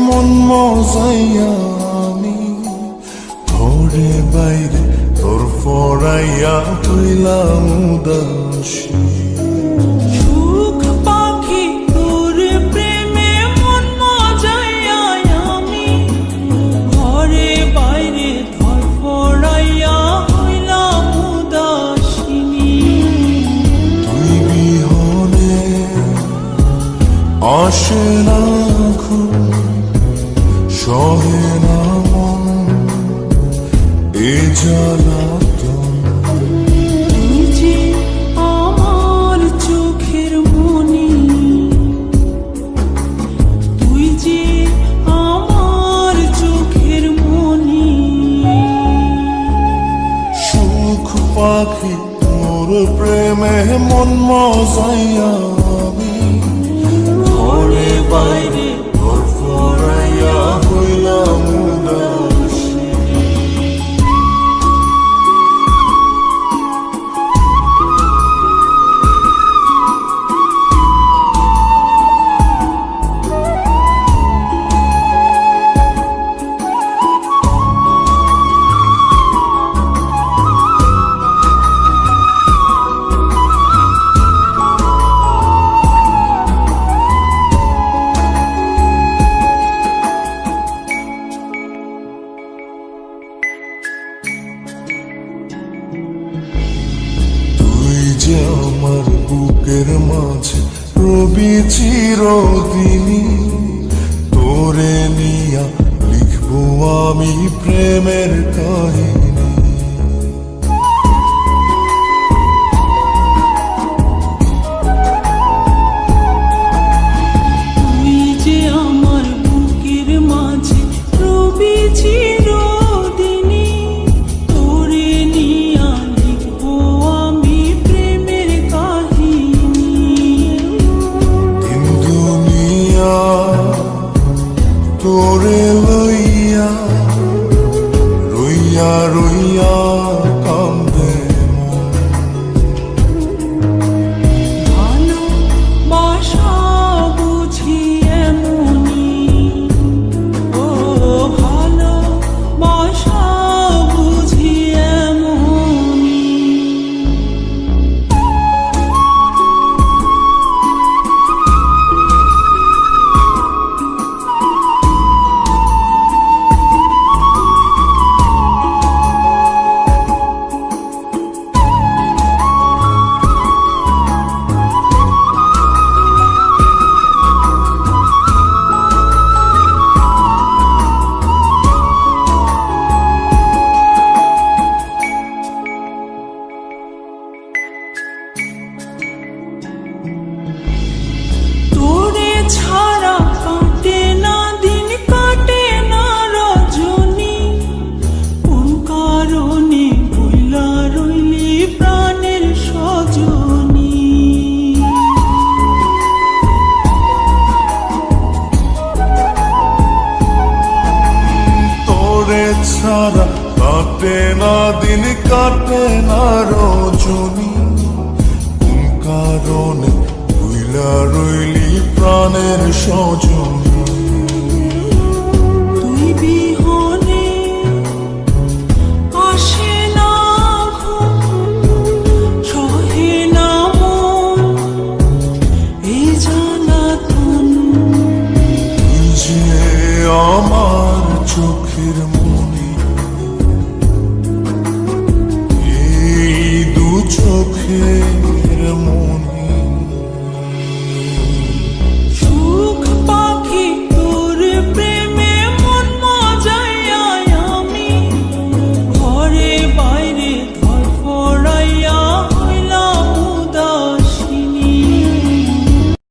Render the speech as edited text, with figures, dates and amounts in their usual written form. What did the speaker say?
মন মজাইয়া আমি ঘরে বাইরে তোর ফরাইয়া হইলাম উদাসী। সুখ পাখি তোর প্রেমে মন মজাইয়া আমি ঘরে বাইরে ধরফরাইয়া হইলাম উদাসিনী। তুই বিহনে আসে না ঘুম, সহে না মন এ জ্বালাতন। তুই যে আমার চোখের মনি, তুই যে আমার চোখের মনি। সুখ পাখি তোর প্রেমে মন মজাইয়া আমি ঘরে বাইরে তোর ফরাইয়া হইলাম উদাসী। যে আমার বুকের মাঝে রবি চিরদিনই, তোরে নিয়া লিখবো আমি প্রেমের কাহিনী। তুই যে আমার বুকের মাঝে রবি চিরদিনই, তোরে নিয়া লিখবো আমি প্রেমের কাহিনী। দিন দুনিয়া তোরে লইয়া রইয়া রইয়া কান্দে মন। ভালোবাসা বুঝি এমনি, ও ভালোবাসা বুঝি এমনি। তোরে ছাড়া কাটে না দিন, কাটে না রজনী। কোন কারণে ভুলা রইলি প্রাণের সজনী। তোরে ছাড়া কাটে না দিন, কাটে না রজনী। কোন কারণে ভুইলা রইলি প্রাণের সজনী। তুই বিহনে আসে না ঘুম, সহে না মন এই জ্বালাতন। তুই যে আমার চোখের মনি, এই দু চোখের মনি।